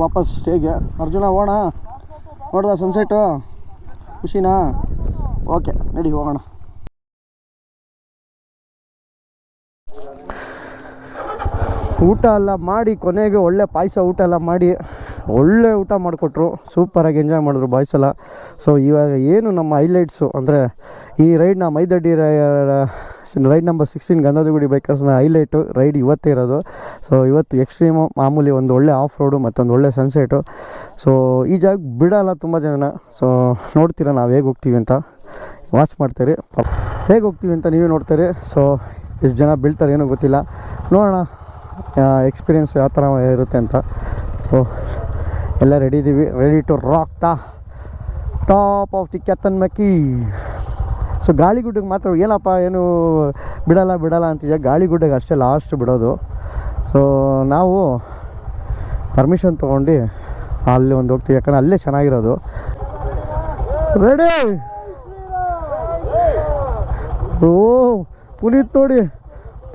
ವಾಪಸ್ ಸ್ಟೇಗೆ. ಅರ್ಜುನ ಹೋಗೋಣ, ನೋಡ್ದ ಸನ್ಸೆಟ್ಟು, ಖುಷಿನಾ? ಓಕೆ ನಡಿ ಹೋಗೋಣ. ಊಟ ಎಲ್ಲ ಮಾಡಿ ಕೊನೆಗೆ ಒಳ್ಳೆ ಪಾಯಸ ಊಟ ಎಲ್ಲ ಮಾಡಿ ಒಳ್ಳೆ ಊಟ ಮಾಡಿಕೊಟ್ರು, ಸೂಪರಾಗಿ ಎಂಜಾಯ್ ಮಾಡಿದ್ರು ಬಾಯ್ಸ್ ಎಲ್ಲ. ಸೊ ಇವಾಗ ಏನು ನಮ್ಮ ಹೈಲೈಟ್ಸು ಅಂದರೆ ಈ ರೈಡ್ನ ಮೈದಡ್ಡಿ ರೈಡ್ ನಂಬರ್ 16 ಗಂಧದಗುಡಿ ಬೈಕರ್ಸ್ನ ಹೈಲೈಟು ರೈಡ್ ಇವತ್ತೇ ಇರೋದು. ಸೊ ಇವತ್ತು ಎಕ್ಸ್ಟ್ರೀಮು ಮಾಮೂಲಿ ಒಂದು ಒಳ್ಳೆ ಆಫ್ ರೋಡು ಮತ್ತೊಂದು ಒಳ್ಳೆ ಸನ್ಸೆಟು. ಸೊ ಈ ಜಾಗ ಬಿಡೋಲ್ಲ ತುಂಬ ಜನ. ಸೊ ನೋಡ್ತೀರಾ ನಾವು ಹೇಗೆ ಹೋಗ್ತೀವಿ ಅಂತ, ವಾಚ್ ಮಾಡ್ತೀರಿ ಹೇಗೆ ಹೋಗ್ತೀವಿ ಅಂತ ನೀವೇ ನೋಡ್ತೀರಿ. ಸೊ ಎಷ್ಟು ಜನ ಬೀಳ್ತಾರೆ ಏನೋ ಗೊತ್ತಿಲ್ಲ, ನೋಡೋಣ ಎಕ್ಸ್ಪೀರಿಯೆನ್ಸ್ ಯಾವ ಥರ ಇರುತ್ತೆ ಅಂತ. ಸೊ ಎಲ್ಲ ರೆಡಿ ಇದ್ದೀವಿ, ready to rock the top of the Kyatanmakki. So ಗಾಳಿಗುಡ್ಡಕ್ಕೆ ಮಾತ್ರ ಏನಪ್ಪ ಏನು ಬಿಡಲ್ಲ ಅಂತಿದ್ದೆ, ಗಾಳಿಗುಡ್ಡಕ್ಕೆ ಅಷ್ಟೇ ಲಾಸ್ಟ್ ಬಿಡೋದು. ಸೊ ನಾವು ಪರ್ಮಿಷನ್ ತೊಗೊಂಡು ಅಲ್ಲಿ ಒಂದು ಹೋಗ್ತೀವಿ, ಯಾಕಂದರೆ ಅಲ್ಲೇ ಚೆನ್ನಾಗಿರೋದು. ರೆಡಿ? ಓ ಪುನೀತ್ ನೋಡಿ,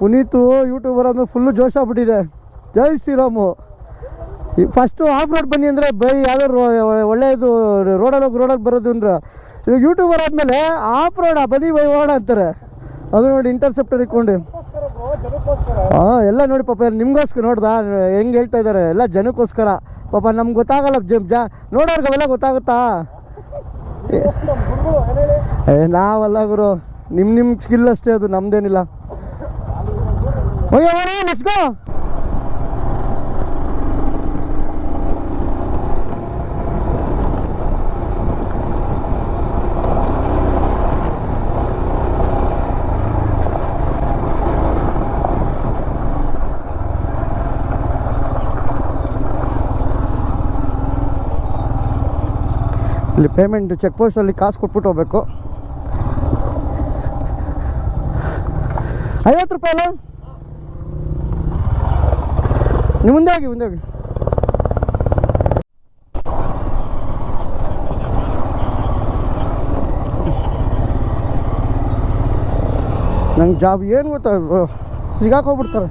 ಪುನೀತು ಯೂಟ್ಯೂಬರ್ ಆದಮೇಲೆ ಫುಲ್ಲು ಜೋಶ್ ಆಗ್ಬಿಟ್ಟಿದೆ. ಜೈ ಶ್ರೀರಾಮು. ಫಸ್ಟು ಆಫ್ ರೋಡ್ ಬನ್ನಿ ಅಂದರೆ ಬೈ ಯಾವ್ದಾದ್ರು ಒಳ್ಳೆಯದು ರೋಡಲ್ಲಿ ಬರೋದು ಅಂದ್ರೆ, ಇವಾಗ ಯೂಟ್ಯೂಬರ್ ಆದಮೇಲೆ ಆಫ್ ರೋಡ ಬನ್ನಿ ಬೈ ಓಡ ಅಂತಾರೆ. ಅದು ನೋಡಿ ಇಂಟರ್ಸೆಪ್ಟರ್ ಇಟ್ಕೊಂಡು ಎಲ್ಲ ನೋಡಿ ಪಾಪ ನಿಮಗೋಸ್ಕರ ನೋಡ್ದಾ ಹೆಂಗೆ ಹೇಳ್ತಾ ಇದ್ದಾರೆ, ಎಲ್ಲ ಜನಕ್ಕೋಸ್ಕರ. ಪಾಪ ನಮ್ಗೆ ಗೊತ್ತಾಗಲ್ಲ, ನೋಡೋರ್ಗೆ ಅವೆಲ್ಲ ಗೊತ್ತಾಗುತ್ತಾ? ನಾವಲ್ಲ ಗುರು, ನಿಮ್ಮ ಸ್ಕಿಲ್ ಅಷ್ಟೇ, ಅದು ನಮ್ಮದೇನಿಲ್ಲ. ಓಯ್ ಲೆಟ್ಸ್ ಗೋ. ಇಲ್ಲಿ ಪೇಮೆಂಟ್ ಚೆಕ್ ಪೋಸ್ಟಲ್ಲಿ ಕಾಸು ಕೊಟ್ಬಿಟ್ಟು ಹೋಗ್ಬೇಕು. 50 ರೂಪಾಯಿ ಅಲ್ಲ? ನೀವು ಮುಂದೆ ಹೋಗಿ ನಂಗೆ ಜಾಬ್ ಏನು ಗೊತ್ತಾ, ಸಿಗಾಕೋಗ್ಬಿಡ್ತಾರೆ.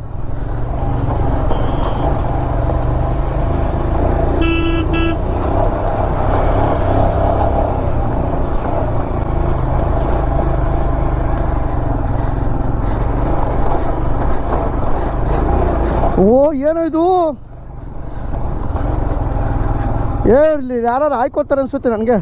ಓ ಏನೋ ಇದು, ಇಲ್ಲಿ ಯಾರು ಆಯ್ಕೋತಾರೆ ಅನಿಸುತ್ತೆ ನನಗೆ.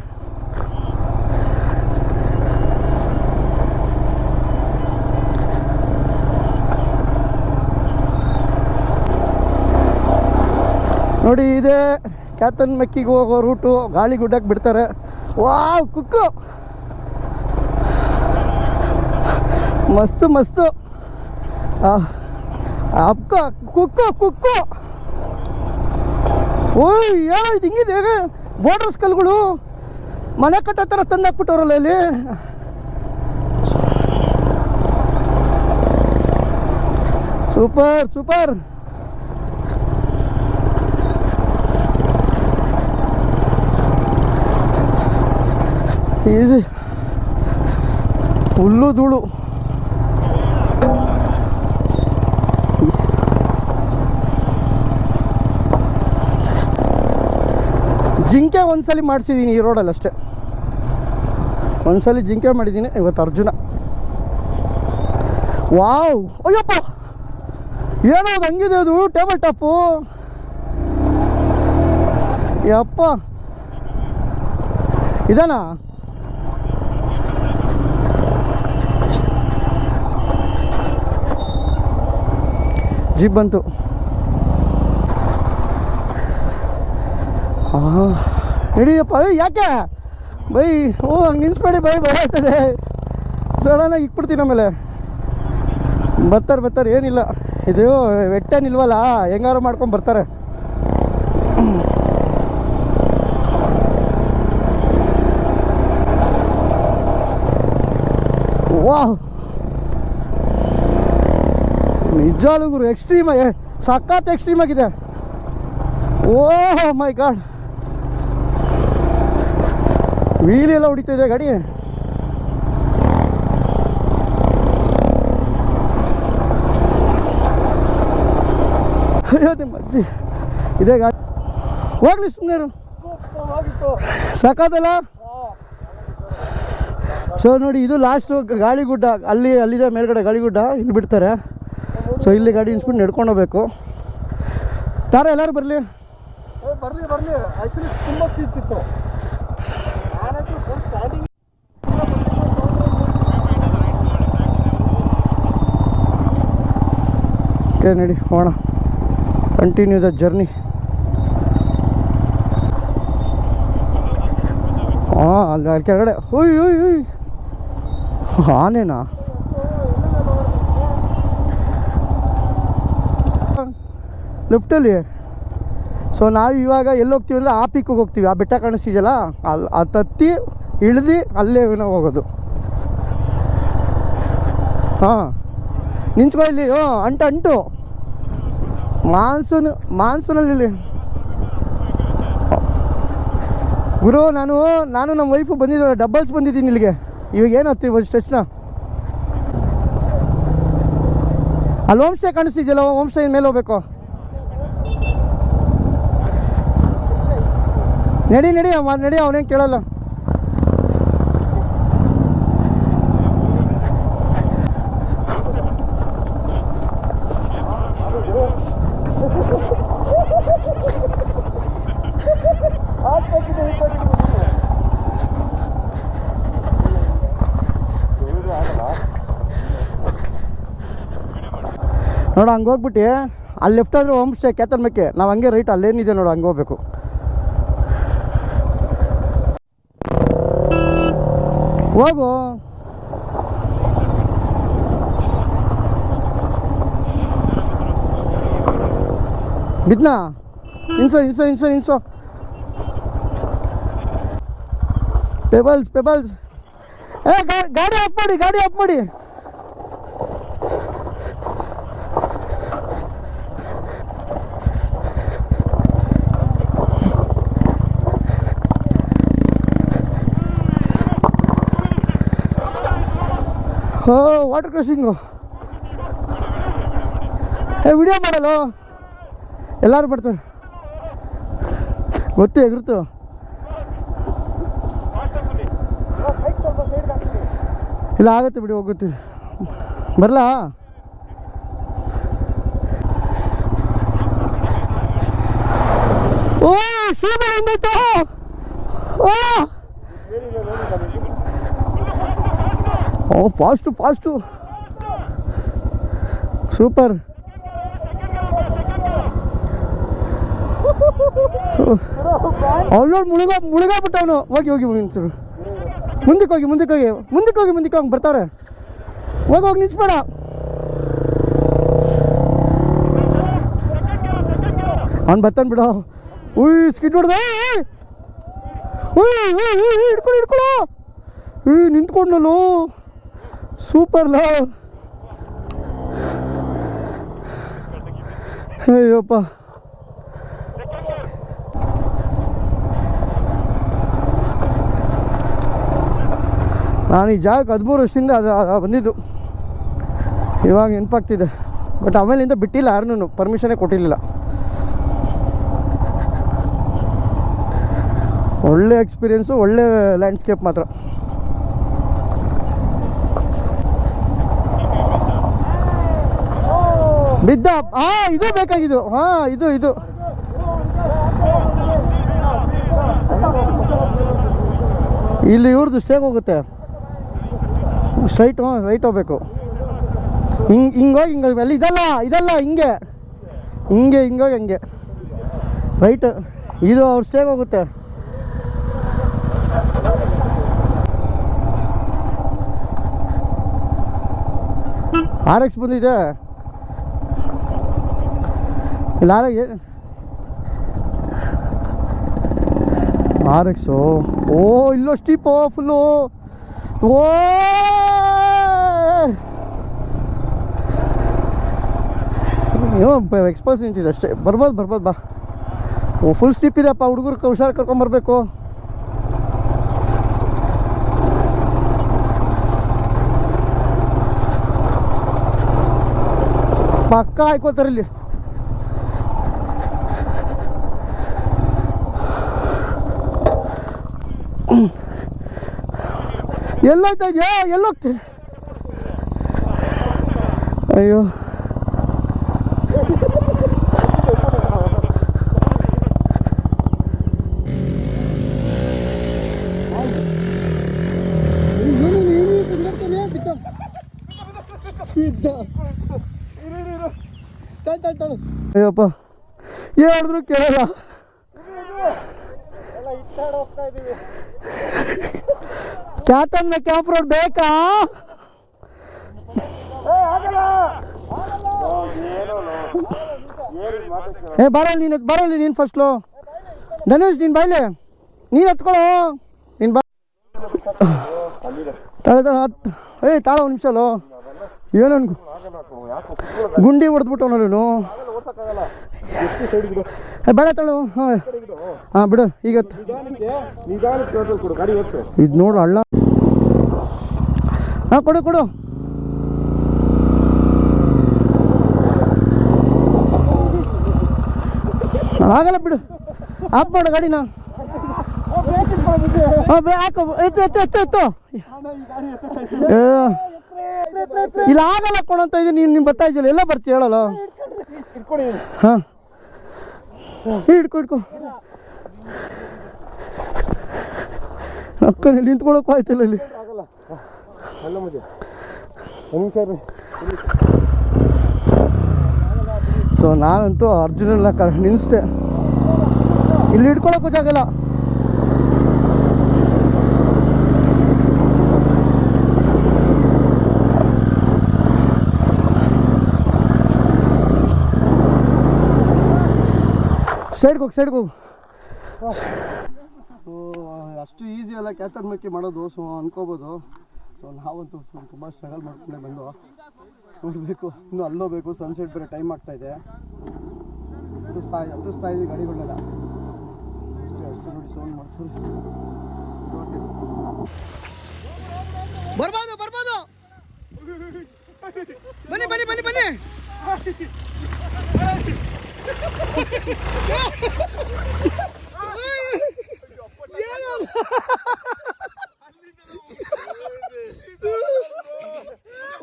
ನೋಡಿ ಇದೆ ಕ್ಯಾತನ್ಮಕ್ಕಿಗೆ ಹೋಗೋ ರೂಟು, ಗಾಳಿಗುಡ್ಡಕ್ಕೆ ಬಿಡ್ತಾರೆ. ವಾವ್ ಕುಕ್ಕು ಮಸ್ತು ಅಪ್ಕ ಕುಕ್ಕು. ಓಯ್ ಏನೋ ಇದು ಹಿಂಗಿದೆ, ಬೋರ್ಡರ್ಸ್ ಕಲ್ಗಳು ಮನೆ ಕಟ್ಟೋ ಥರ ತಂದಾಕ್ಬಿಟ್ಟವ್ರಲ್ಲ ಇಲ್ಲಿ. ಸೂಪರ್ ಈಸಿ, ಫುಲ್ಲು ಧೂಳು. ಜಿಂಕೆ ಒಂದ್ಸಲಿ ಮಾಡಿಸಿದ್ದೀನಿ ಈ ರೋಡಲ್ಲಿ ಅಷ್ಟೇ, ಒಂದ್ಸಲಿ ಜಿಂಕೆ ಮಾಡಿದ್ದೀನಿ. ಇವತ್ತು ಅರ್ಜುನ. ವಾವ್ ಅಯ್ಯಪ್ಪ ಏನೋ ಅದು ಹಂಗಿದೆ, ಅದು ಟೇಬಲ್ ಟಾಪು. ಯಪ್ಪ ಇದಾನಾ? ಜೀಪ್ ಬಂತು. ಹಿಡಿಯಪ್ಪ, ಯಾಕೆ ಬೈ? ಹಂಗೆ ನಿನ್ಸ್ಬೇಡಿ ಬೈ, ಬರಾಯ್ತದೆ. ಸಡನ್ನಾಗಿ ಇಕ್ಬಿಡ್ತೀನಿ. ಆಮೇಲೆ ಬರ್ತಾರೆ ಏನಿಲ್ಲ, ಇದು ವೆಟ್ಟೇನಿಲ್ವಲ್ಲ, ಹೆಂಗಾರು ಮಾಡ್ಕೊಂಡು ಬರ್ತಾರೆ. ವಾಹ್ ನಿಜಾಲು ಗುರು, ಎಕ್ಸ್ಟ್ರೀಮ್, ಸಖತ್ ಎಕ್ಸ್ಟ್ರೀಮ್ ಆಗಿದೆ. ಓಹ್ ಮೈ ಗಾಡ್, ವೀಲ್ ಎಲ್ಲ ಹೊಡಿತಾ ಇದೆ ಗಾಡಿ. ಅಯ್ಯೋ ನಿಮ್ಮ ಅಜ್ಜಿ, ಇದೇ ಗಾಡಿ ಹೋಗ್ಲಿ ಸುಮ್ಮನೆ ಸಾಕಾದಲ್ಲ. ಸೊ ನೋಡಿ, ಇದು ಲಾಸ್ಟು ಗಾಳಿಗುಡ್ಡ, ಅಲ್ಲಿದೆ ಮೇಲ್ಗಡೆ ಗಾಳಿಗುಡ್ಡ, ಇಲ್ಲಿ ಬಿಡ್ತಾರೆ. ಸೊ ಇಲ್ಲಿ ಗಾಡಿ ಇನ್ಸ್ಬಿಟ್ಟು ನಡ್ಕೊಂಡು ಹೋಗ್ಬೇಕು. ತಾರ ಎಲ್ಲರೂ ಬರಲಿ ಆ್ಯಕ್ಚುಲಿ ತುಂಬ ಸ್ಟೀಪ್ಸ್ ಇತ್ತು. ಓಕೆ ನಡಿ ಹೋಗೋಣ, ಕಂಟಿನ್ಯೂ ದ ಜರ್ನಿ. ಹಾಂ ಅಲ್ಲಿ ಕೆಳಗಡೆ ಓಯ್ ಓಯ್ ಓಯ್ ಆನೆನಾ? ಲೆಫ್ಟಲ್ಲಿ. ಸೊ ನಾವು ಇವಾಗ ಎಲ್ಲಿ ಹೋಗ್ತೀವಿ ಅಂದರೆ ಆ ಪೀಕಿಗೆ ಹೋಗ್ತೀವಿ. ಆ ಬೆಟ್ಟ ಕಾಣಿಸ್ತಿದೆಯಲ್ಲ, ಅಲ್ಲಿ ಅದು ತತ್ತಿ ಇಳಿದು ಅಲ್ಲೇ ನಾವು ಹೋಗೋದು. ಹಾಂ ನಿಂತ್ಕೊ ಇಲ್ಲಿ. ಅಂಟು ಮಾನ್ಸೂನಲ್ಲಿ ಗುರು. ನಾನು ನಮ್ಮ ವೈಫು ಬಂದಿದ್ದಾಳೆ, ಡಬಲ್ಸ್ ಬಂದಿದ್ದೀನಿ ಇಲ್ಲಿಗೆ. ಇವಾಗ ಏನು ಹತ್ತೀವಿ ಸ್ಟೆಚ್ನ. ಅಲ್ಲಿ ಹೋಮ್ ಸ್ಟೇ ಕಾಣಿಸ್ತಿದ್ಯಲ್ಲ, ಹೋಮ್ ಸ್ಟೇ ಮೇಲೆ ಹೋಗ್ಬೇಕು. ನಡಿ ಅವನೇನು ಕೇಳಲ್ಲ. ನೋಡು ಹಂಗೆ ಹೋಗ್ಬಿಟ್ಟು ಅಲ್ಲಿ ಲೆಫ್ಟ್ ಆದರೂ ಹೋಮ್ ಸ್ಟೇ ಕ್ಯಾತರ್ಮಕ್ಕೆ, ನಾವು ಹಂಗೆ ರೈಟ್ ಅಲ್ಲೇನಿದೆ ನೋಡು, ಹಂಗೆ ಹೋಗ್ಬೇಕು. ಹೋಗು. ಬಿದ್ನಾ? ನಿನ್ಸೋ ಪೆಬಲ್ಸ್. ಗಾಡಿ ಆಫ್ ಮಾಡಿ. ವಾಟರ್ ಕ್ರಾಸಿಂಗು ವಿಡಿಯೋ ಮಾಡಲು ಎಲ್ಲರೂ ಬರ್ತಾರೆ, ಗೊತ್ತು ಎಗ್ರುತ್ತು. ಇಲ್ಲ ಆಗುತ್ತೆ ಬಿಡಿ, ಹೋಗುತ್ತೆ. ಬರಲಾ? ಓ ಸೀದಾ ಬಂದೈತೆ. Fast super. ಅವಳು ಮುಳುಗಾಗ್ಬಿಟ್ಟವನು. ಹೋಗಿ ಮುಂದಕ್ಕೆ ಹೋಗಿ ಬರ್ತಾರೆ. ಹೋಗಿ ನಿಲ್ಸ್ಬೇಡ. ಅವ್ನು ಬರ್ತಾನೆ ಬಿಡು. ಸ್ಕಿಡ್ ಹೊಡ್ದ. ಹಿಡ್ಕೊಳು. ನಿಂತ್ಕೊಂಡಲು. ಸೂಪರ್ಲ. ಅಯ್ಯಪ್ಪ, ನಾನು ಈ ಜಾಗಕ್ಕೆ 13 ವರ್ಷದಿಂದ ಅದು ಬಂದಿದ್ದು. ಇವಾಗ ನೆನಪಾಗ್ತಿದೆ. ಬಟ್ ಆಮೇಲಿಂದ ಬಿಟ್ಟಿಲ್ಲ, ಯಾರನ್ನೂ ಪರ್ಮಿಷನ್ನೇ ಕೊಟ್ಟಿರಲಿಲ್ಲ. ಒಳ್ಳೆ ಎಕ್ಸ್ಪೀರಿಯೆನ್ಸು, ಒಳ್ಳೆ ಲ್ಯಾಂಡ್ಸ್ಕೇಪ್ ಮಾತ್ರ. ಬಿದ್ದ. ಇದು ಬೇಕಾಗಿದ್ದು. ಇದು ಇಲ್ಲಿ ಇವ್ರದ್ದು ಸ್ಟೇಗೆ ಹೋಗುತ್ತೆ. ರೈಟ್ ಹೋಗ್ಬೇಕು. ಹಿಂಗೋಗಿ ಅಲ್ಲಿ ಇದಲ್ಲ ಹಿಂಗೋಗಿ ಹಂಗೆ ರೈಟ್. ಇದು ಅವ್ರ ಸ್ಟೇಗೆ ಹೋಗುತ್ತೆ. RX ಬಂದಿದೆ. ಇಲ್ಲ RX. ಇಲ್ಲೋ ಸ್ಟೀಪು ಫುಲ್ಲು. ಎಕ್ಸ್ಪೋಸ್ ನಿಂತಿದೆ ಅಷ್ಟೇ. ಬರ್ಬೋದು ಬಾ. ಫುಲ್ ಸ್ಟಿಪ್ ಇದೆಯಪ್ಪ, ಹುಡುಗರು ಹುಷಾರು ಕರ್ಕೊಂಬರ್ಬೇಕು. ಪಕ್ಕ ಹಾಕೋತಾರೆ ಇಲ್ಲಿ. ಎಲ್ಲೋಗ್ತಾ ಇದೆಯಾ, ಎಲ್ಲೋಗ್ತಿ? ಅಯ್ಯೋ ಅಯ್ಯಪ್ಪ, ಹೇಳಿದ್ರು ಕೇಳಲ್ಲ. ಕ್ಯಾತನ್ನ ಕ್ಯಾಫ್ ರೋಡ್ ಬೇಕಾ? ಬರಲಿ ನೀನು ಫಸ್ಟ್ಲು. ಧನುಷ್ ನೀನು ಬಾಯ್ಲೆ, ನೀನು ಹತ್ಕೊಳ್ಳೋ. ನೀನು ಬಾ, ತಾಳ ಒಂದು ನಿಮಿಷಲು. ಏನನ್ ಗುಂಡಿ ಹೊಡೆದ್ಬಿಟ್ಟು ನೀನು. ಬೇಡ ತಳು. ಹಾಂ ಬಿಡು. ಈಗ ಇದು ನೋಡು ಹಳ್ಳ. ಹಾಂ ಕೊಡು. ಆಗಲ್ಲ ಬಿಡು, ಆಫ್ ಮಾಡು ಗಾಡಿನ. ಹಾಂ ಹಾಕು, ಎತ್ತು. ಇಲ್ಲ ಆಗಲ್ಲ ಕೊಡಂತ ಇದು. ನೀನು ಬರ್ತಾ ಇದ್ದಿಲ್ಲ, ಎಲ್ಲ ಬರ್ತೀಯ ಹೇಳಲ್ಲ. ಹಾಂ ಹಿಡ್ಕೊ. ಅಕ್ಕ ನಿಂತ್ಕೊಳ್ಳೋಕ್ಕೂ ಆಯ್ತಿಲ್ಲ ಇಲ್ಲಿ. ಸೊ ನಾನಂತೂ ಅರ್ಜುನನ್ನ ನಿಲ್ಲಿಸ್ದೆ, ಇಲ್ಲಿ ಹಿಡ್ಕೊಳಕ್ಕೂ ಜಾಗಲ್ಲ. ಸೈಡ್ಗೆ ಹೋಗು. ಅಷ್ಟು ಈಸಿ ಅಲ್ಲ ಕ್ಯಾತರ್ ಮಕ್ಕಿ ಮಾಡೋದು. ಸೊ ಅನ್ಕೋಬೋದು. ಸೊ ನಾವಂತೂ ತುಂಬ ಸ್ಟ್ರಗಲ್ ಮಾಡ್ಕೊಂಡೆ ಬಂದು ನೋಡಬೇಕು. ಇನ್ನೂ ಅಲ್ಲೋಬೇಕು. ಸನ್ಸೆಟ್ ಬೇರೆ ಟೈಮ್ ಆಗ್ತಾಯಿದೆ. ಹತ್ತಿಸ್ತಾ ಇದೆ ಗಾಡಿಗಳನ್ನೆಲ್ಲ. ಅಷ್ಟು ನೋಡಿ ಸೌಂಡ್ ಮಾಡ್ತೀವಿ. ಬರ್ಬೋದು ಬನ್ನಿ.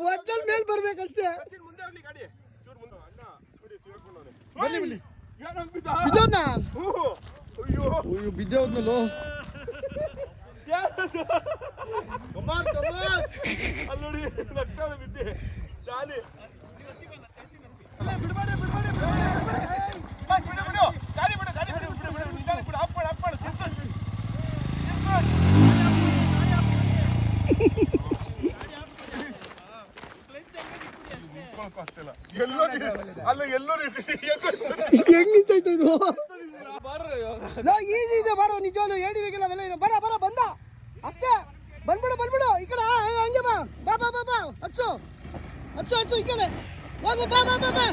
ಒಟ್ಟಲ್ಲಿ ಮೇಲೆ ಬರ್ಬೇಕಷ್ಟೇ. ಬಿದ್ದೋದ್ನಲ್ಲೋ. ಹೆಂಗ್ ನಿಂತಾಯ್ತು ಇದು? ಈಜಿ ಇದೆ ಬಾರೋ, ನಿಜವಾಗ್ಲೂ ಹೇಳಿದಾಗೆಲ್ಲ ಅವೆಲ್ಲ. ಬರ ಬಂದ ಅಷ್ಟೇ. ಬಂದ್ಬಿಡು ಈ ಕಡೆ. ಹಂಗೆ ಬಾ. ಹಚ್ಚು ಈ ಕಡೆ ಹೋಗು. ಬಾ.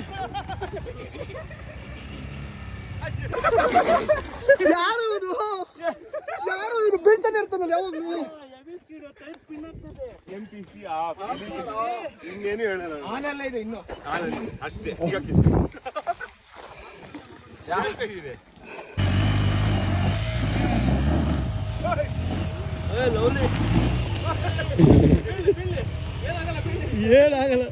ಯಾರು ಇವನು ಬೀಳ್ತಾನೆ ಇರ್ತಾನಲ್ಲ ಯಾವಾಗ್ಲೂ. ಇನ್ನೇನು ಹೇಳೋಣ, ಆನೆಲ್ಲ ಇದೆ ಇನ್ನು ಅಷ್ಟೇ. ಇದೆ ಏನಾಗಲ್ಲ.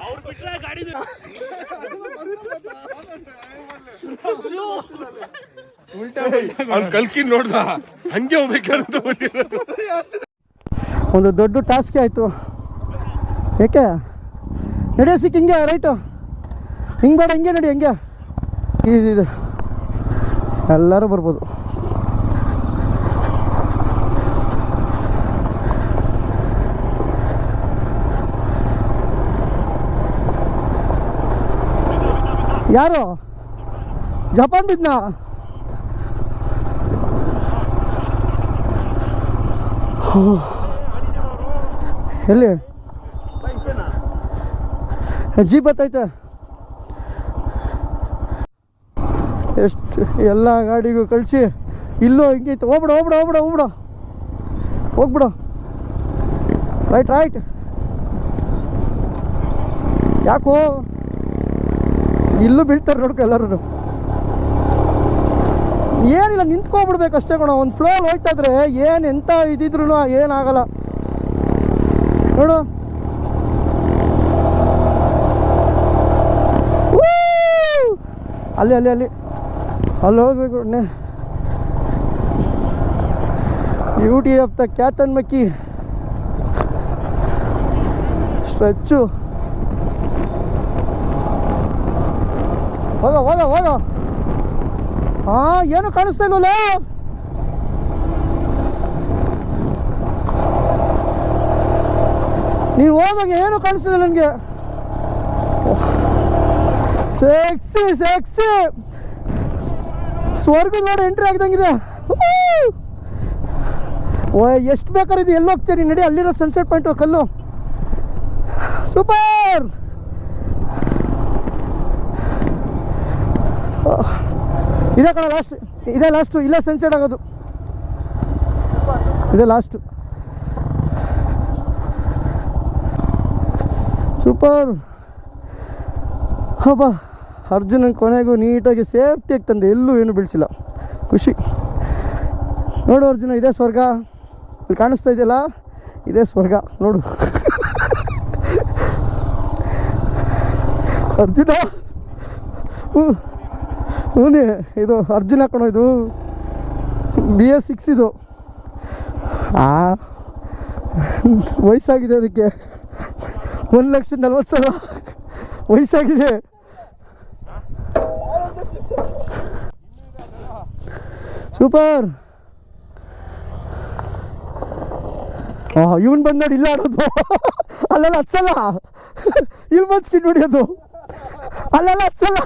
ಅವ್ರು ಬಿಟ್ರೆ ಗಾಡಿ ಅವ್ನು ಕಲ್ಕಿ ನೋಡ್ದ ಹಂಗೆ ಹೋಗ್ಬೇಕಂತ ಬಂದಿರೋದು. ಒಂದು ದೊಡ್ಡ ಟಾಸ್ಕ್ ಆಯಿತು. ಏಕೆ ನಡೆಯೋ ಸಿಕ್ಕ ಹಿಂಗೆ ರೈಟು, ಹಿಂಗೆ ಬೇಡ, ಹಿಂಗೆ ನಡಿ, ಹಂಗೆ ಇದು ಎಲ್ಲರೂ ಬರ್ಬೋದು. ಯಾರು ಜಪಾನ್ ಬಿದ್ನಾ? ಎಲ್ಲಿ ಜೀಪ್ ಬತ್ತೈತೆ ಎಷ್ಟು ಎಲ್ಲ ಗಾಡಿಗೂ ಕಳಿಸಿ ಇಲ್ಲೂ ಹಿಂಗೈತೆ ಹೋಗ್ಬಿಡು ರೈಟ್ ಯಾಕೋ ಇಲ್ಲೂ ಬೀಳ್ತಾರೆ ನೋಡ್ಕೊ ಎಲ್ಲರೂ ಏನಿಲ್ಲ ನಿಂತ್ಕೊಬಿಡ್ಬೇಕು ಅಷ್ಟೇ ಕಣ ಒಂದು ಫ್ಲೋಲ್ಲಿ ಹೋಯ್ತಾ ಇದ್ರೆ ಏನು ಎಂಥ ಇದಿದ್ರು ಏನಾಗಲ್ಲ ನೋಡು ಅಲ್ಲಿ ಹೋಗ್ಬೇಕು ಬ್ಯೂಟಿ ಆಫ್ ದ ಕ್ಯಾತನ್ಮಕ್ಕಿ ಸ್ಟ್ರೆಚ್ಚು ಹೋಗ ಹಾಂ ಏನು ಕಾಣಿಸ್ತಾ ಇಲ್ವಲ್ಲ ನೀನು ಹೋದಾಗ ಏನು ಕಾಣಿಸ್ತಿಲ್ಲ ನನಗೆ ಸೆಕ್ಸಿ ಸ್ವರ್ಗದ ನೋಡಿ ಎಂಟ್ರಿ ಆಗ್ದಂಗಿದೆ ಎಷ್ಟು ಬೇಕಾದ್ರೆ ಇದು ಎಲ್ಲಿ ಹೋಗ್ತೀನಿ ನಡಿ ಅಲ್ಲಿರೋ ಸನ್ಸೆಟ್ ಪಾಯಿಂಟು ಕಲ್ಲು ಸೂಪರ್ ಇದೇ ಕಣ ಲಾಸ್ಟು ಇಲ್ಲೇ ಸನ್ಸೆಟ್ ಆಗೋದು ಇದೇ ಲಾಸ್ಟು ಸೂಪರ್ ಹಬ್ಬ ಅರ್ಜುನನ ಕೊನೆಗೂ ನೀಟಾಗಿ ಸೇಫ್ಟಿಯಾಗಿ ತಂದೆ ಎಲ್ಲೂ ಏನು ಬೀಳಿಸಿಲ್ಲ ಖುಷಿ ನೋಡು ಅರ್ಜುನ ಇದೇ ಸ್ವರ್ಗ ಇಲ್ಲಿ ಕಾಣಿಸ್ತಾ ಇದೆಯಲ್ಲ ಇದೇ ಸ್ವರ್ಗ ನೋಡು ಅರ್ಜುನ ಹೂನೇ ಇದು ಅರ್ಜುನ ಕಣೋ ಇದು BS6 ಇದು ವಯಸ್ಸಾಗಿದೆ ಅದಕ್ಕೆ 1,40,000 ವಯಸ್ಸಾಗಿದೆ ಸೂಪರ್ ಇವನು ಬಂದು ನೋಡಿ ಇಲ್ಲ ಆಡೋದು ಅಲ್ಲೆಲ್ಲ ಹತ್ಸಲ್ಲ ಇಲ್ಲಿ ಬಂದು ಸ್ಕಿಡ್ ಹೊಡಿಯೋದು ಅಲ್ಲೆಲ್ಲ ಹತ್ಸಲ್ಲ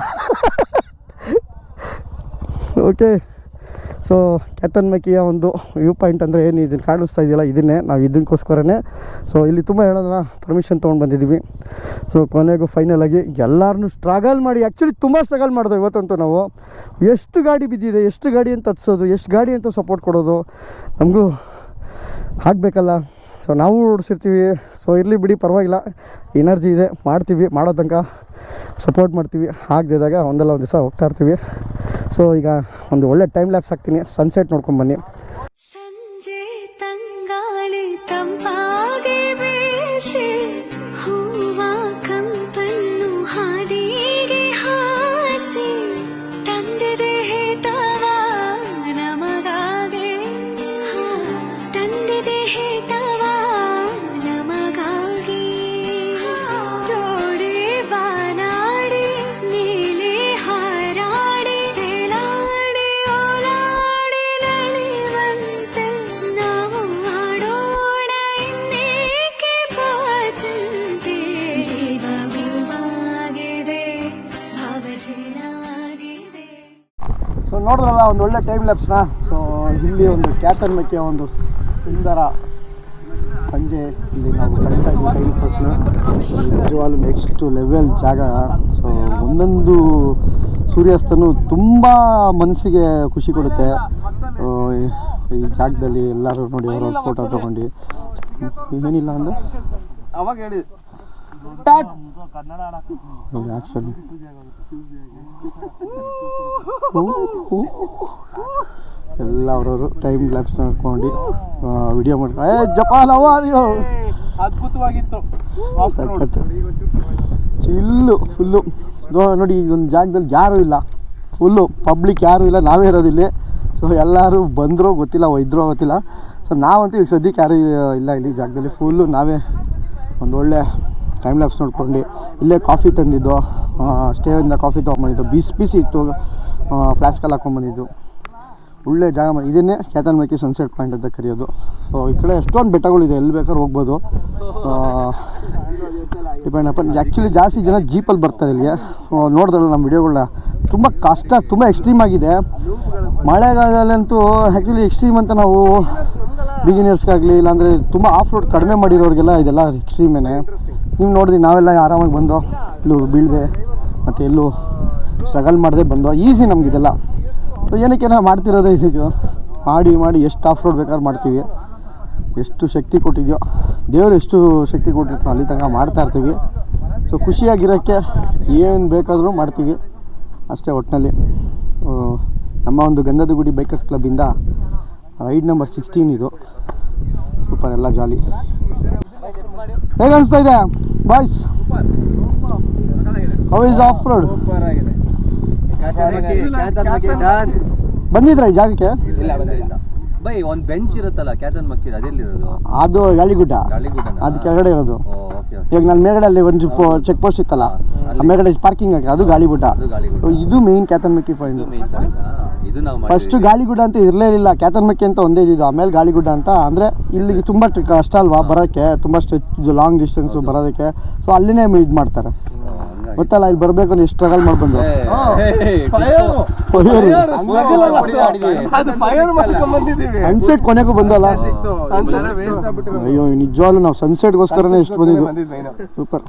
ಓಕೆ ಸೊ ಕ್ಯಾತನ್ಮಕ್ಕಿಯ ಒಂದು ವ್ಯೂ ಪಾಯಿಂಟ್ ಅಂದರೆ ಏನು ಇದನ್ನು ಕಾಣಿಸ್ತಾ ಇದೆಯಲ್ಲ ಇದನ್ನೇ ನಾವು ಇದಕ್ಕೋಸ್ಕರನೇ ಸೊ ಇಲ್ಲಿ ತುಂಬ ಹೇಳೋದನ್ನ ಪರ್ಮಿಷನ್ ತೊಗೊಂಡು ಬಂದಿದ್ದೀವಿ ಸೊ ಕೊನೆಗೂ ಫೈನಲ್ ಆಗಿ ಎಲ್ಲರನ್ನೂ ಸ್ಟ್ರಗಲ್ ಮಾಡಿ ಆ್ಯಕ್ಚುಲಿ ತುಂಬ ಸ್ಟ್ರಗಲ್ ಮಾಡಿದೆ ಇವತ್ತಂತೂ ನಾವು ಎಷ್ಟು ಗಾಡಿ ಬಿದ್ದಿದೆ ಎಷ್ಟು ಗಾಡಿ ಅಂತ ಹತ್ಸೋದು ಎಷ್ಟು ಗಾಡಿ ಅಂತ ಸಪೋರ್ಟ್ ಕೊಡೋದು ನಮಗೂ ಆಗಬೇಕಲ್ಲ ಸೊ ನಾವು ಓಡಿಸಿರ್ತೀವಿ ಸೊ ಇರಲಿ ಬಿಡಿ ಪರವಾಗಿಲ್ಲ ಎನರ್ಜಿ ಇದೆ ಮಾಡ್ತೀವಿ ಮಾಡೋ ತನಕ ಸಪೋರ್ಟ್ ಮಾಡ್ತೀವಿ ಆಗದಿದ್ದಾಗ ಒಂದಲ್ಲ ಒಂದು ದಿವಸ ಹೋಗ್ತಾ ಇರ್ತೀವಿ ಸೊ ಈಗ ಒಂದು ಒಳ್ಳೆ ಟೈಮ್ ಲ್ಯಾಪ್ಸ್ ಹಾಕ್ತೀನಿ ಸನ್ಸೆಟ್ ನೋಡ್ಕೊಂಬನ್ನಿ ಸಂಜೆ ತಂಗಾಳಿ ತಂಪಾಗಿ ಬೀಸಿ ಹೂವ ಕಂಪನ್ನು ಹಾದಿಗೆ ಹಾಸಿ ತಂದಿದೆ ಹೇತವ ನಮಗಾಗಿ ತಂದಿದೆ ಹೇತವ ನಮಗಾಗಿ ಜೋಡಿ ಬಾನಾಡಿ ನೀಲಿ ಹಾರಾಡಿ ತೇಲಾಡಿ ಓಲಾಡಿ ನಲಿವಂತೆ ನಾವು ಆಡೋಣ ಇನ್ನೇಕೆ ಬಾಚಂತೆ ಜೀವ ಹೂವಾಗಿದೆ ಭಾವ ಚೆನ್ನಾಗಿದೆ. ಸೊ ನೋಡಿದ್ರಲ್ಲ ಒಂದು ಒಳ್ಳೆ ಟೈಮ್ ಲ್ಯಾಪ್ಸ್ನ ಸೊ ಇಲ್ಲಿ ಒಂದು ಕ್ಯಾತನ್ಮಕ್ಕಿಯ ಒಂದು ಸುಂದರ ಸಂಜೆ ಇಲ್ಲಿ ನಾವು ಕಳೀತಾ ಇದ್ದೀವಿ ಟೈಮ್ ಪಾಸ್ನ ನಿಜವಾಗ್ಲೂ ನೆಕ್ಸ್ಟ್ ಲೆವೆಲ್ ಜಾಗ ಸೊ ಒಂದೊಂದು ಸೂರ್ಯಾಸ್ತನೂ ತುಂಬ ಮನಸ್ಸಿಗೆ ಖುಷಿ ಕೊಡುತ್ತೆ ಈ ಜಾಗದಲ್ಲಿ ಎಲ್ಲರೂ ನೋಡಿ ಅವರ ಫೋಟೋ ತೊಗೊಂಡು ಏನಿಲ್ಲ ಅಂದರೆ ಅವಾಗ ಹೇಳಿ ಆ್ಯಕ್ಷನ್ ಎಲ್ಲ ಅವರವರು ಟೈಮ್ ಲ್ಯಾಪ್ಸ್ ನೋಡ್ಕೊಂಡು ವಿಡಿಯೋ ಮಾಡ್ಕೊಂಡು ಜಪಾನ್ ಅಯ್ಯೋ ಅದ್ಭುತವಾಗಿತ್ತು ಚಿಲ್ಲು ಫುಲ್ಲು ನೋಡಿ ಇದೊಂದು ಜಾಗದಲ್ಲಿ ಯಾರೂ ಇಲ್ಲ ಫುಲ್ಲು ಪಬ್ಲಿಕ್ ಯಾರೂ ಇಲ್ಲ ನಾವೇ ಇರೋದಿಲ್ಲಿ ಸೊ ಎಲ್ಲರೂ ಬಂದರೂ ಗೊತ್ತಿಲ್ಲ ಇದ್ರೂ ಗೊತ್ತಿಲ್ಲ ಸೊ ನಾವಂತೂ ಈಗ ಸದ್ಯಕ್ಕೆ ಯಾರೂ ಇಲ್ಲ ಇಲ್ಲಿ ಜಾಗದಲ್ಲಿ ಫುಲ್ಲು ನಾವೇ ಒಂದು ಒಳ್ಳೆ ಟೈಮ್ ಲ್ಯಾಪ್ಸ್ ನೋಡ್ಕೊಂಡು ಇಲ್ಲೇ ಕಾಫಿ ತಂದಿದ್ದು ಸ್ಟೇಯಿಂದ ಕಾಫಿ ತೊಗೊಂಬಂದಿದ್ದು ಬಿಸಿ ಇತ್ತು ಫ್ಲಾಸ್ಕಲ್ಲಿ ಹಾಕ್ಕೊಂಬಂದಿದ್ದು ಒಳ್ಳೆ ಜಾಗ ಇದನ್ನೇ ಕ್ಯಾತನ್ಮಕ್ಕಿ ಸನ್ಸೆಟ್ ಪಾಯಿಂಟ್ ಅಂತ ಕರೆಯೋದು ಸೊ ಈ ಕಡೆ ಎಷ್ಟೊಂದು ಬೆಟ್ಟಗಳಿದೆ ಎಲ್ಲಿ ಬೇಕಾದ್ರೂ ಹೋಗ್ಬೋದು ಡಿಪೆಂಡ್ ಅಪನ್ ಆ್ಯಕ್ಚುಲಿ ಜಾಸ್ತಿ ಜನ ಜೀಪಲ್ಲಿ ಬರ್ತಾರೆ ಇಲ್ಲಿಗೆ ನೋಡಿದ್ರಲ್ಲ ನಮ್ಮ ವಿಡಿಯೋಗಳನ್ನ ತುಂಬ ಕಷ್ಟ ತುಂಬ ಎಕ್ಸ್ಟ್ರೀಮ್ ಆಗಿದೆ ಮಳೆಗಾಲದಲ್ಲಂತೂ ಆ್ಯಕ್ಚುಲಿ ಎಕ್ಸ್ಟ್ರೀಮ್ ಅಂತ ನಾವು ಬಿಗಿನರ್ಸ್ಗಾಗಲಿ ಇಲ್ಲಾಂದರೆ ತುಂಬ ಆಫ್ ರೋಡ್ ಕಡಿಮೆ ಮಾಡಿರೋರಿಗೆಲ್ಲ ಇದೆಲ್ಲ ಎಕ್ಸ್ಟ್ರೀಮೇನೆ. ನೀವು ನೋಡಿದ್ರಿ ನಾವೆಲ್ಲ ಆರಾಮಾಗಿ ಬಂದು ಎಲ್ಲೂ ಬೀಳದೆ ಮತ್ತು ಎಲ್ಲೂ ಸ್ಟ್ರಗಲ್ ಮಾಡದೆ ಬಂದು ಈಸಿ ನಮಗಿದೆಲ್ಲ. ಸೊ ಏನಕ್ಕೆ ನಾವು ಮಾಡ್ತಿರೋದೇ ಈಸಿಗೆ ಮಾಡಿ ಎಷ್ಟು ಆಫ್ ರೋಡ್ ಬೇಕಾದ್ರೂ ಮಾಡ್ತೀವಿ. ಎಷ್ಟು ಶಕ್ತಿ ಕೊಟ್ಟಿದೆಯೋ ದೇವರು ಎಷ್ಟು ಶಕ್ತಿ ಕೊಟ್ಟಿರ್ತಾರೋ ಅಲ್ಲಿ ತನಕ ಮಾಡ್ತಾಯಿರ್ತೀವಿ. ಸೊ ಖುಷಿಯಾಗಿರೋಕ್ಕೆ ಏನು ಬೇಕಾದರೂ ಮಾಡ್ತೀವಿ ಅಷ್ಟೇ ಒಟ್ಟಿನಲ್ಲಿ. ನಮ್ಮ ಒಂದು ಗಂಧದ ಗುಡಿ ಬೈಕರ್ಸ್ ಕ್ಲಬ್ಬಿಂದ ರೈಡ್ ನಂಬರ್ 16 ಇದು. ಸೂಪರ್, ಎಲ್ಲ ಜಾಲಿ. ಹೇಗೆ ಅನಿಸ್ತಾ ಇದೆ boys? How is off road? ಬಂದಿದ್ರಾ ಈ ಜಾಗಕ್ಕೆ? ಬೈ ಒಂದು ಬೆಂಚ್ ಇರುತ್ತಲ್ಲ ಕ್ಯಾತನ್ ಮಕ್ಕಿ ಅದೆಲ್ಲಿರೋದು? ಅದು ಗಾಳಿಗುಡ್ಡ, ಅದು ಕೆಳಗಡೆ ಇರೋದು. ಇವಾಗ ನಾನು ಮೇಲ್ಗಡೆ ಅಲ್ಲಿ ಒಂದು ಚೆಕ್ ಪೋಸ್ಟ್ ಇತ್ತಲ್ಲ, ಆ ಮೇಲ್ಗಡೆ ಪಾರ್ಕಿಂಗ್ ಆಗಿ ಅದು ಗಾಳಿಗುಡ್ಡ. ಇದು ಮೇನ್ ಕ್ಯಾತನ್ಮಕ್ಕಿ ಪಾಯಿಂಟ್. ಫಸ್ಟ್ ಗಾಳಿಗುಡ್ಡ ಅಂತ ಇರಲೇ ಇಲ್ಲ, ಕ್ಯಾತನ್ಮಕ್ಕಿ ಅಂತ ಒಂದೇ ಇದ್ದಿದ್ದು. ಆಮೇಲೆ ಗಾಳಿಗುಡ್ಡ ಅಂತ. ಅಂದರೆ ಇಲ್ಲಿಗೆ ತುಂಬ ಕಷ್ಟ ಅಲ್ವಾ ಬರೋಕ್ಕೆ, ತುಂಬ ಲಾಂಗ್ ಡಿಸ್ಟೆನ್ಸು ಬರೋದಕ್ಕೆ. ಸೊ ಅಲ್ಲಿನೇ ಇದು ಮಾಡ್ತಾರೆ ಗೊತ್ತಲ್ಲ. ಇಲ್ಲಿ ಬರಬೇಕು ಎಷ್ಟು ಸ್ಟ್ರಗಲ್ ಮಾಡಿ ಬಂದು ಸನ್ಸೆಟ್ ಕೊನೆಗೂ ಬಂದಲ್ಲ. ಅಯ್ಯೋ ನಿಜವಾಗ್ಲೂ ನಾವು ಸನ್ಸೆಟ್ಗೋಸ್ಕರನೇ ಎಷ್ಟು ಬಂದಿದ್ದು. ಸೂಪರ್.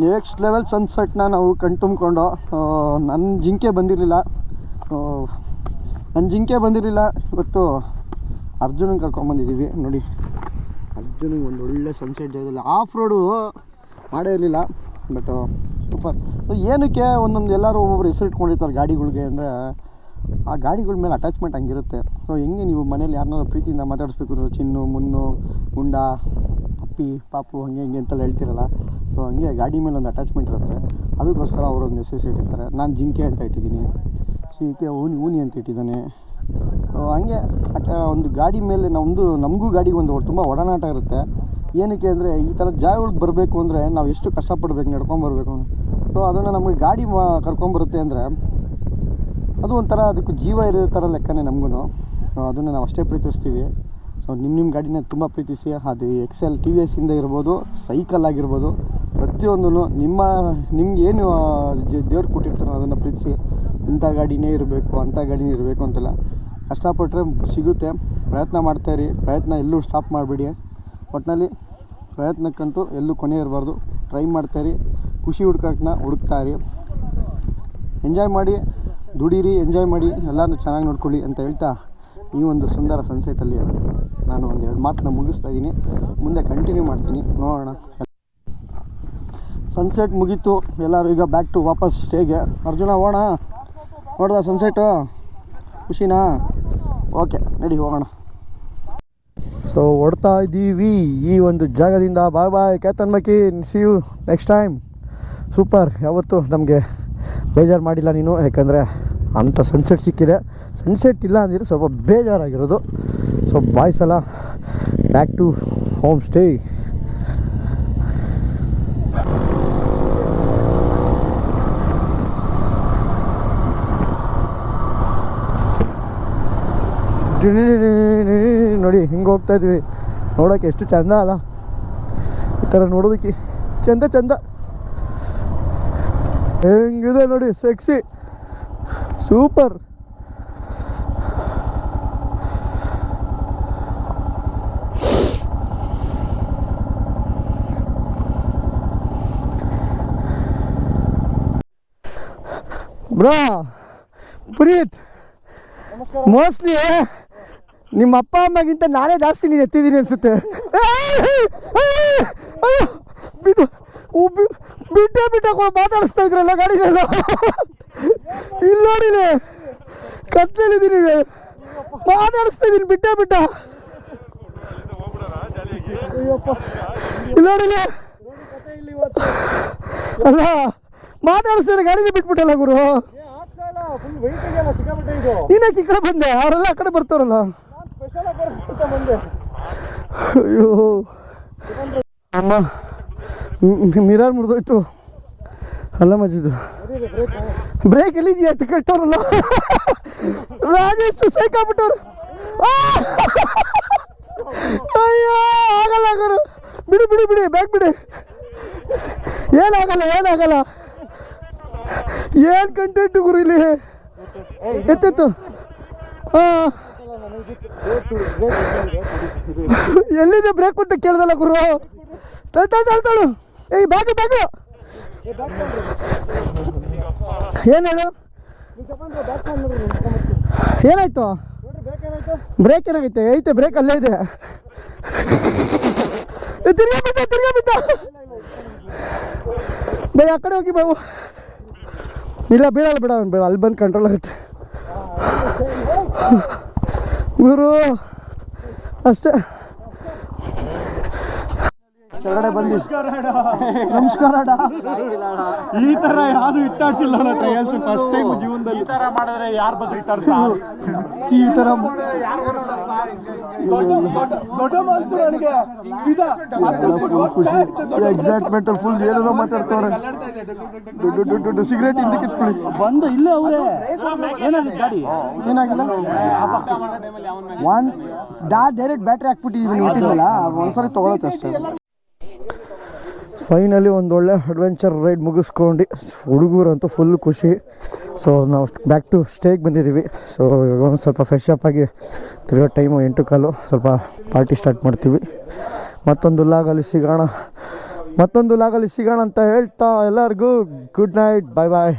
ನೆಕ್ಸ್ಟ್ ಲೆವೆಲ್ ಸನ್ಸೆಟ್ನ ನಾವು ಕಣ್ತುಂಬ್ಕೊಂಡು ನನ್ನ ಜಿಂಕೆ ಬಂದಿರಲಿಲ್ಲ. ಇವತ್ತು ಅರ್ಜುನಂಗೆ ಕರ್ಕೊಂಡ್ಬಂದಿದ್ದೀವಿ. ನೋಡಿ, ಅರ್ಜುನಿಗೆ ಒಂದು ಒಳ್ಳೆ ಸನ್ಸೆಟ್ ಜಾಗದಲ್ಲಿ ಆಫ್ ರೋಡು ಮಾಡೇ ಇರಲಿಲ್ಲ. But super. ಏನಕ್ಕೆ ಒಂದೊಂದು ಎಲ್ಲರೂ ಒಬ್ಬೊಬ್ರು ಹೆಸರು ಇಟ್ಕೊಂಡಿರ್ತಾರೆ ಗಾಡಿಗಳಿಗೆ ಅಂದರೆ ಆ ಗಾಡಿಗಳ ಮೇಲೆ ಅಟ್ಯಾಚ್ಮೆಂಟ್ ಹಂಗಿರುತ್ತೆ. ಸೊ ಹೆಂಗೆ ನೀವು ಮನೇಲಿ ಯಾರನ್ನಾರು ಪ್ರೀತಿಯಿಂದ ಮಾತಾಡಿಸ್ಬೇಕು ಅಂದರೆ ಚಿನ್ನು, ಮುನ್ನು, ಗುಂಡ, ಪಪ್ಪಿ, ಪಾಪು ಹಂಗೆ ಹಿಂಗೆ ಅಂತೆಲ್ಲ ಹೇಳ್ತಿರಲ್ಲ. ಸೊ ಹಂಗೆ ಗಾಡಿ ಮೇಲೆ ಒಂದು ಅಟ್ಯಾಚ್ಮೆಂಟ್ ಇರುತ್ತೆ. ಅದಕ್ಕೋಸ್ಕರ ಅವರೊಂದು ಹೆಸರು ಇಟ್ಟಿರ್ತಾರೆ. ನಾನು ಜಿಂಕೆ ಅಂತ ಇಟ್ಟಿದ್ದೀನಿ, ಜಿಂಕೆ ಊನಿ ಅಂತ ಇಟ್ಟಿದ್ದಾನೆ. ಹಂಗೆ ಒಂದು ಗಾಡಿ ಮೇಲೆ ನಮಗೂ ಗಾಡಿಗೆ ಒಂದು ತುಂಬ ಒಡನಾಟ ಇರುತ್ತೆ. ಏನಕ್ಕೆ ಅಂದರೆ ಈ ಥರ ಜಾಗಗಳಿಗೆ ಬರಬೇಕು ಅಂದರೆ ನಾವು ಎಷ್ಟು ಕಷ್ಟಪಡಬೇಕು ನಡ್ಕೊಂಬರ್ಬೇಕು. ಸೊ ಅದನ್ನು ನಮಗೆ ಗಾಡಿ ಕರ್ಕೊಂಬರುತ್ತೆ ಅಂದರೆ ಅದು ಒಂಥರ ಅದಕ್ಕೂ ಜೀವ ಇರೋ ಥರ ಲೆಕ್ಕನೇ ನಮಗೂ. ಅದನ್ನು ನಾವು ಅಷ್ಟೇ ಪ್ರೀತಿಸ್ತೀವಿ. ಸೊ ನಿಮ್ಮ ಗಾಡಿನ ತುಂಬ ಪ್ರೀತಿಸಿ. ಅದು ಎಕ್ಸೆಲ್ TVS ಇಂದ ಇರ್ಬೋದು, ಸೈಕಲ್ ಆಗಿರ್ಬೋದು, ಪ್ರತಿಯೊಂದೂ ನಿಮ್ಗೆ ಏನು ದೇವ್ರು ಕೊಟ್ಟಿರ್ತಾರೋ ಅದನ್ನು ಪ್ರೀತಿಸಿ. ಇಂಥ ಗಾಡಿನೇ ಇರಬೇಕು, ಅಂಥ ಗಾಡಿನೇ ಇರಬೇಕು ಅಂತೆಲ್ಲ ಕಷ್ಟಪಟ್ಟರೆ ಸಿಗುತ್ತೆ. ಪ್ರಯತ್ನ ಮಾಡ್ತಾಯಿರಿ. ಪ್ರಯತ್ನ ಎಲ್ಲೂ ಸ್ಟಾಪ್ ಮಾಡಿಬಿಡಿ. ಒಟ್ಟಿನಲ್ಲಿ ಪ್ರಯತ್ನಕ್ಕಂತೂ ಎಲ್ಲೂ ಕೊನೆ ಇರಬಾರ್ದು. ಟ್ರೈ ಮಾಡ್ತಾಯಿರಿ, ಖುಷಿ ಹುಡುಕ್ತಾಯಿರಿ, ಎಂಜಾಯ್ ಮಾಡಿ, ದುಡೀರಿ, ಎಂಜಾಯ್ ಮಾಡಿ, ಎಲ್ಲರೂ ಚೆನ್ನಾಗಿ ನೋಡ್ಕೊಳ್ಳಿ ಅಂತ ಹೇಳ್ತಾ ಈ ಒಂದು ಸುಂದರ ಸನ್ಸೆಟಲ್ಲಿ ನಾನು ಒಂದೆರಡು ಮಾತನ್ನ ಮುಗಿಸ್ತಾ ಇದ್ದೀನಿ. ಮುಂದೆ ಕಂಟಿನ್ಯೂ ಮಾಡ್ತೀನಿ, ನೋಡೋಣ. ಸನ್ಸೆಟ್ ಮುಗೀತು, ಎಲ್ಲರೂ ಈಗ ಬ್ಯಾಕ್ ಟು ವಾಪಸ್ ಸ್ಟೇಗೆ. ಅರ್ಜುನ ಹೋಗೋಣ? ನೋಡ್ದ ಸನ್ಸೆಟು? ಖುಷಿನಾ? ಓಕೆ, ನಡಿ ಹೋಗೋಣ. ಸೊ ಹೊಡ್ತಾ ಇದ್ದೀವಿ ಈ ಒಂದು ಜಾಗದಿಂದ. Bye bye Kyatanmakki, see you next time. Super. ಯಾವತ್ತೂ ನಮಗೆ ಬೇಜಾರು ಮಾಡಿಲ್ಲ ನೀನು, ಯಾಕಂದರೆ ಅಂಥ ಸನ್ಸೆಟ್ ಸಿಕ್ಕಿದೆ. ಸನ್ಸೆಟ್ ಇಲ್ಲ ಅಂದಿದ್ರೆ ಸ್ವಲ್ಪ ಬೇಜಾರಾಗಿರೋದು. ಸೊ ಬಾಯ್ಸ್ ಎಲ್ಲ ಬ್ಯಾಕ್ ಟು ಹೋಮ್ ಸ್ಟೇ. ನೋಡಿ ಹಿಂಗೆ ಹೋಗ್ತಾಯಿದ್ವಿ. ನೋಡೋಕ್ಕೆ ಎಷ್ಟು ಚೆಂದ ಅಲ್ಲ, ಈ ಥರ ನೋಡೋದಕ್ಕೆ ಚೆಂದ ಹೆಂಗಿದೆ ನೋಡಿ, ಸೆಕ್ಸಿ, ಸೂಪರ್. ಬ್ರಾ ಪುನೀತ್, ಮೋಸ್ಟ್ಲಿ ನಿಮ್ಮ ಅಪ್ಪ ಅಮ್ಮಗಿಂತ ನಾನೇ ಜಾಸ್ತಿ ನೀನು ಎತ್ತಿದ್ದೀನಿ ಅನಿಸುತ್ತೆ. ಬಿಟ್ಟೆ ಕೂಡ ಮಾತಾಡಿಸ್ತಾ ಇದ್ರಲ್ಲ ಗಾಡಿಗೆಲ್ಲ. ಇಲ್ಲಿ ನೋಡಿಲೆ ಕತ್ಲಿದ್ದೀನಿ, ಮಾತಾಡಿಸ್ತಾ ಇದ್ದೀನಿ ಬಿಟ್ಟ ಇಲ್ಲಿ ನೋಡಿಲೆ. ಅಲ್ಲ ಮಾತಾಡಿಸ್ತಾರೆ, ಗಾಡಿಗೆ ಬಿಟ್ಬಿಟ್ಟಲ್ಲ ಗುರು. ನೀನಕ್ಕೆ ಈ ಕಡೆ ಬಂದೆ, ಅವರೆಲ್ಲ ಆ ಕಡೆ ಬರ್ತಾರಲ್ಲ. ಅಯ್ಯೋ ಅಮ್ಮ, ಮಿರರ್ ಮುರಿದೋಯ್ತು. ಅಲ್ಲ ಮಜಿದು ಬ್ರೇಕ್ ಎಲ್ಲಿದೆಯಾ ಅಂತ ಕೇಳ್ತಾರಲ್ಲ. ರಾಜೇಶ್ ಸೈಕಾಗ್ಬಿಟ್ಟವ್ರು. ಅಯ್ಯೋ ಆಗಲ್ಲ ಗುರು, ಬಿಡಿ ಬ್ಯಾಗ್ ಬಿಡಿ. ಏನಾಗಲ್ಲ ಏನು ಕಂಟೆಂಟು ಗುರು ಇಲ್ಲಿ. ಎತ್ತಿತ್ತು. ಹಾಂ ಎಲ್ಲಿದೆ ಬ್ರೇಕ್ ಅಂತ ಕೇಳ್ದಲ್ಲ ಗುರು. ತಳು ಏಯ್ ಬ್ಯಾಗು ಏನು ಹೇಳು, ಏನಾಯ್ತು? ಬ್ರೇಕ್ ಏನಾಗೈತೆ? ಐತೆ ಬ್ರೇಕ್ ಅಲ್ಲೇ ಇದೆ. ತಿರ್ಗಾ ಬಿದ್ದ ಬೈ, ಆ ಕಡೆ ಹೋಗಿ ಬಾವು. ಇಲ್ಲ ಬೀಳಲ್ಲ ಬೇಡ, ಅಲ್ಲಿ ಬಂದು ಕಂಟ್ರೋಲ್ ಆಗುತ್ತೆ ಗುರು, ಅಷ್ಟೇ. ಕೆಳಗಡೆ ಬಂದು ನಮಸ್ಕಾರ. ಈ ತರ ಯಾರು ಇಟ್ಟಾಡ್ಸಿಲ್ಲ ಟ್ರಯಲ್ಸ್ ಫಸ್ಟ್ ಟೈಮ್ ಜೀವನದಲ್ಲಿ. ಈ ತರ ಮಾಡಿದ್ರೆ ಯಾರು ಬದುಕ್ತಾರೆ? ಈ ಥರ ಎಕ್ಸೈಟ್ಮೆಂಟ್ ಫುಲ್ ಏನೇನೋ ಮಾತಾಡ್ತವ್ರೆ. ದೊಡ್ಡ ಸಿಗರೇಟ್ ಹಿಂದಕ್ಕೆ ಇಟ್ಕೊಳ್ಳಿ. ಬಂದು ಇಲ್ಲೇ ಅವರೇ ಏನಾಗಿದೆ ಗಾಡಿ? ಏನಾಗಿಲ್ಲ, ಡೈರೆಕ್ಟ್ ಬ್ಯಾಟ್ರಿ ಹಾಕ್ಬಿಟ್ಟಿದ್ದೀನಿ ಹುಟ್ಟಿದ್ವಲ್ಲ, ಒಂದ್ಸರಿ ತೊಗೊಳತ್ತೆ ಅಷ್ಟೇ. ಫೈನಲಿ ಒಂದೊಳ್ಳೆ ಅಡ್ವೆಂಚರ್ ರೈಡ್ ಮುಗಿಸ್ಕೊಂಡು ಹುಡುಗರಂತೂ ಫುಲ್ ಖುಷಿ. ಸೊ ನಾವು ಬ್ಯಾಕ್ ಟು ಸ್ಟೇಗೆ ಬಂದಿದ್ದೀವಿ. ಸೊ ಇವಾಗ ಒಂದು ಸ್ವಲ್ಪ ಫ್ರೆಶ್ ಅಪ್ ಆಗಿ ತಿರ್ಗೋ ಟೈಮು 8:15, ಸ್ವಲ್ಪ ಪಾರ್ಟಿ ಸ್ಟಾರ್ಟ್ ಮಾಡ್ತೀವಿ. ಮತ್ತೊಂದು ಲಾಗಲ್ಲಿ ಸಿಗೋಣ ಅಂತ ಹೇಳ್ತಾ ಎಲ್ಲರಿಗೂ ಗುಡ್ ನೈಟ್, ಬಾಯ್ ಬಾಯ್.